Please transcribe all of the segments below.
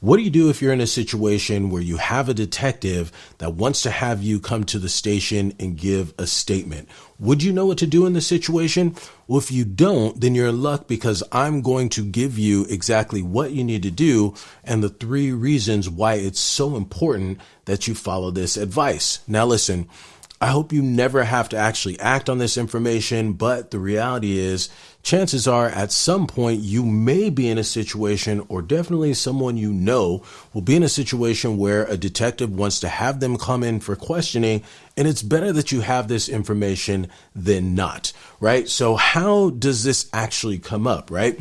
What do you do if you're in a situation where you have a detective that wants to have you come to the station and give a statement? Would you know what to do in this situation? Well, if you don't, then you're in luck, because I'm going to give you exactly what you need to do and the 3 reasons why it's so important that you follow this advice. Now, listen, I hope you never have to actually act on this information, but the reality is, chances are at some point you may be in a situation, or definitely someone you know will be in a situation where a detective wants to have them come in for questioning, and it's better that you have this information than not, right? So how does this actually come up, right?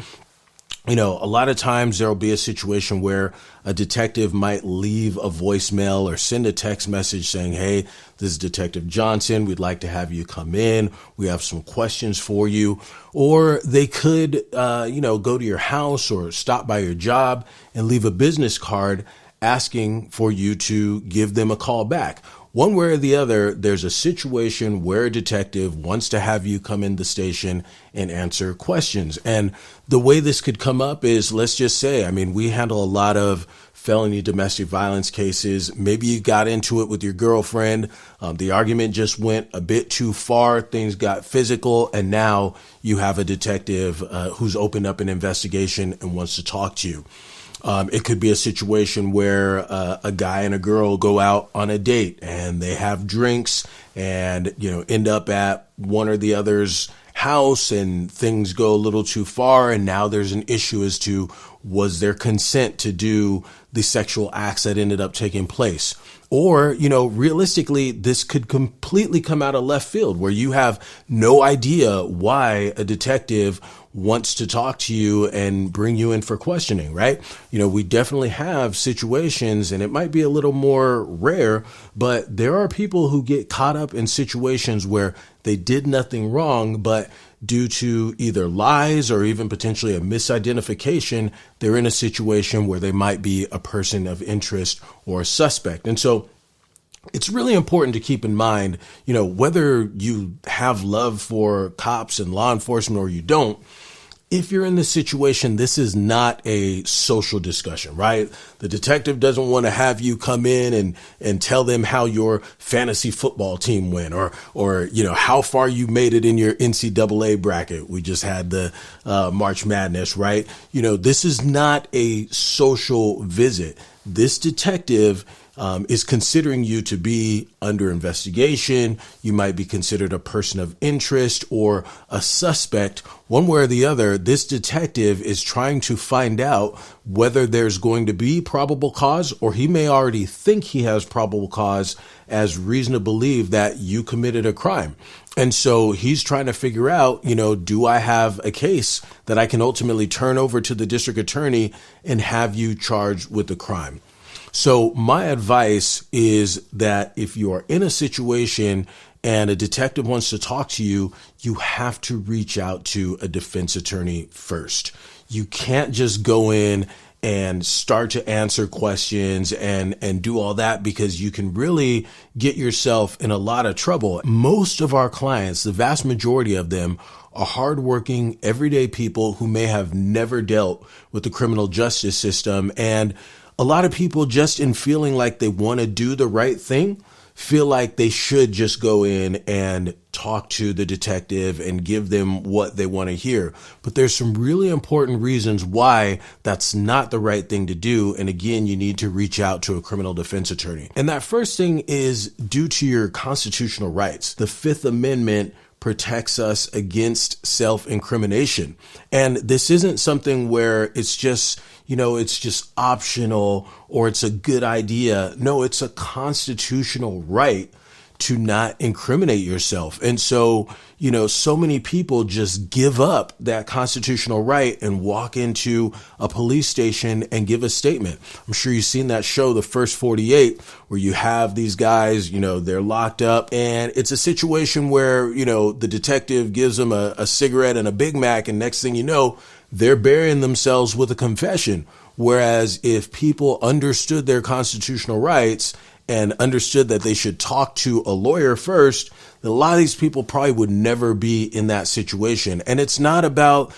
A lot of times there'll be a situation where a detective might leave a voicemail or send a text message saying, hey, this is Detective Johnson. We'd like to have you come in. We have some questions for you. Or they could, go to your house or stop by your job and leave a business card asking for you to give them a call back. One way or the other, there's a situation where a detective wants to have you come in the station and answer questions. And the way this could come up is, let's just say, we handle a lot of felony domestic violence cases. Maybe you got into it with your girlfriend. The argument just went a bit too far. Things got physical. And now you have a detective who's opened up an investigation and wants to talk to you. It could be a situation where a guy and a girl go out on a date and they have drinks and, end up at one or the other's house, and things go a little too far. And now there's an issue as to, was there consent to do the sexual acts that ended up taking place? Or, realistically, this could completely come out of left field where you have no idea why a detective wants to talk to you and bring you in for questioning, right? We definitely have situations, and it might be a little more rare, but there are people who get caught up in situations where they did nothing wrong, but due to either lies or even potentially a misidentification, they're in a situation where they might be a person of interest or a suspect. And so it's really important to keep in mind, whether you have love for cops and law enforcement or you don't, if you're in this situation, this is not a social discussion, right? The detective doesn't want to have you come in and tell them how your fantasy football team went, or how far you made it in your NCAA bracket. We just had the March Madness, right? This is not a social visit. This detective is considering you to be under investigation. You might be considered a person of interest or a suspect. One way or the other, this detective is trying to find out whether there's going to be probable cause, or he may already think he has probable cause as reason to believe that you committed a crime. And so he's trying to figure out, do I have a case that I can ultimately turn over to the district attorney and have you charged with the crime? So my advice is that if you are in a situation and a detective wants to talk to you, you have to reach out to a defense attorney first. You can't just go in and start to answer questions and do all that, because you can really get yourself in a lot of trouble. Most of our clients, the vast majority of them, are hardworking, everyday people who may have never dealt with the criminal justice system. And a lot of people, just in feeling like they want to do the right thing, feel like they should just go in and talk to the detective and give them what they want to hear. But there's some really important reasons why that's not the right thing to do. And again, you need to reach out to a criminal defense attorney. And that first thing is due to your constitutional rights. The Fifth Amendment protects us against self-incrimination. And this isn't something where it's just optional or it's a good idea. No, it's a constitutional right to not incriminate yourself. And so, so many people just give up that constitutional right and walk into a police station and give a statement. I'm sure you've seen that show, The First 48, where you have these guys, they're locked up, and it's a situation where, the detective gives them a cigarette and a Big Mac, and next thing you know, they're burying themselves with a confession. Whereas if people understood their constitutional rights and understood that they should talk to a lawyer first, a lot of these people probably would never be in that situation. And it's not about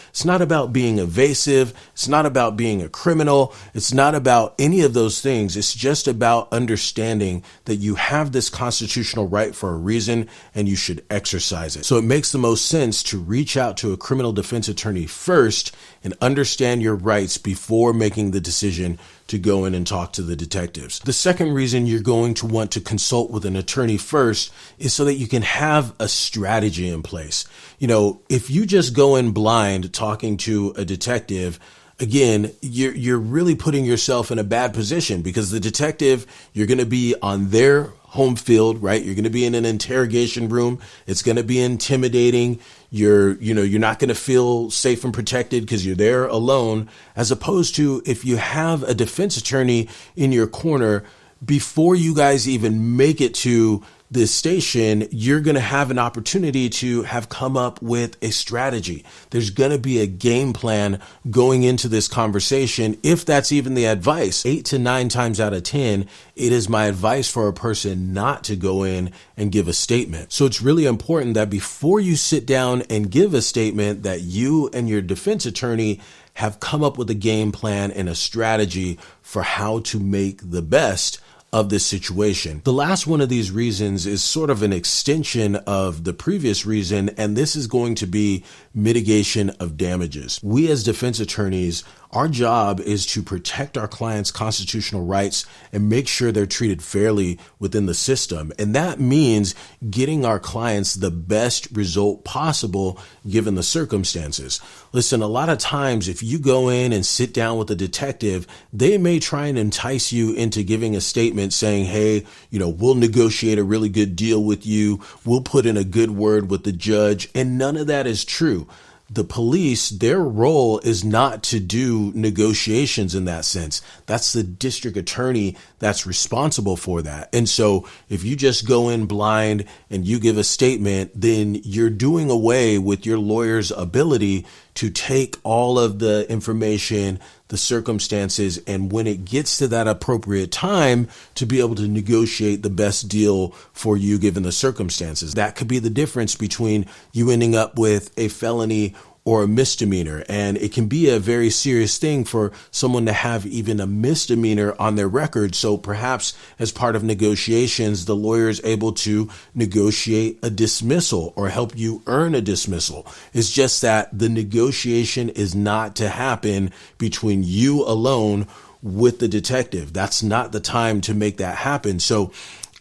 being evasive. It's not about being a criminal. It's not about any of those things. It's just about understanding that you have this constitutional right for a reason and you should exercise it. So it makes the most sense to reach out to a criminal defense attorney first and understand your rights before making the decision to go in and talk to the detectives. The second reason you're going to want to consult with an attorney first is so that you can have a strategy in place. If you just go in blind talking to a detective, again, you're really putting yourself in a bad position, because the detective, you're going to be on their home field, right? You're going to be in an interrogation room. It's going to be intimidating. You're not going to feel safe and protected because you're there alone, as opposed to if you have a defense attorney in your corner. Before you guys even make it to this station, you're going to have an opportunity to have come up with a strategy. There's going to be a game plan going into this conversation, if that's even the advice. 8 to 9 times out of 10, it is my advice for a person not to go in and give a statement. So it's really important that before you sit down and give a statement, that you and your defense attorney have come up with a game plan and a strategy for how to make the best of this situation. The last one of these reasons is sort of an extension of the previous reason, and this is going to be mitigation of damages. We as defense attorneys, our job is to protect our clients' constitutional rights and make sure they're treated fairly within the system. And that means getting our clients the best result possible given the circumstances. Listen, a lot of times if you go in and sit down with a detective, they may try and entice you into giving a statement saying, hey, we'll negotiate a really good deal with you. We'll put in a good word with the judge. And none of that is true. The police, their role is not to do negotiations in that sense. That's the district attorney that's responsible for that. And so if you just go in blind and you give a statement, then you're doing away with your lawyer's ability to take all of the information, the circumstances, and when it gets to that appropriate time, to be able to negotiate the best deal for you given the circumstances. That could be the difference between you ending up with a felony or a misdemeanor. And it can be a very serious thing for someone to have even a misdemeanor on their record. So perhaps as part of negotiations, the lawyer is able to negotiate a dismissal or help you earn a dismissal. It's just that the negotiation is not to happen between you alone with the detective. That's not the time to make that happen. So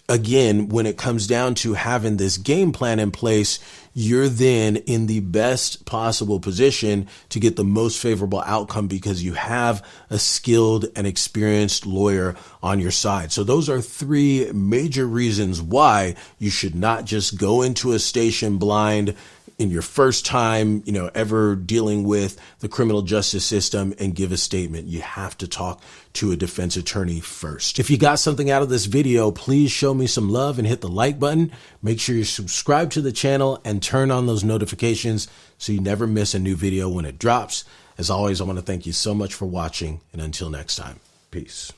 again, when it comes down to having this game plan in place, you're then in the best possible position to get the most favorable outcome because you have a skilled and experienced lawyer on your side. So those are 3 major reasons why you should not just go into a station blind in your first time, ever dealing with the criminal justice system and give a statement. You have to talk to a defense attorney first. If you got something out of this video, please show me some love and hit the like button. Make sure you subscribe to the channel and turn on those notifications so you never miss a new video when it drops. As always, I want to thank you so much for watching, and until next time, peace.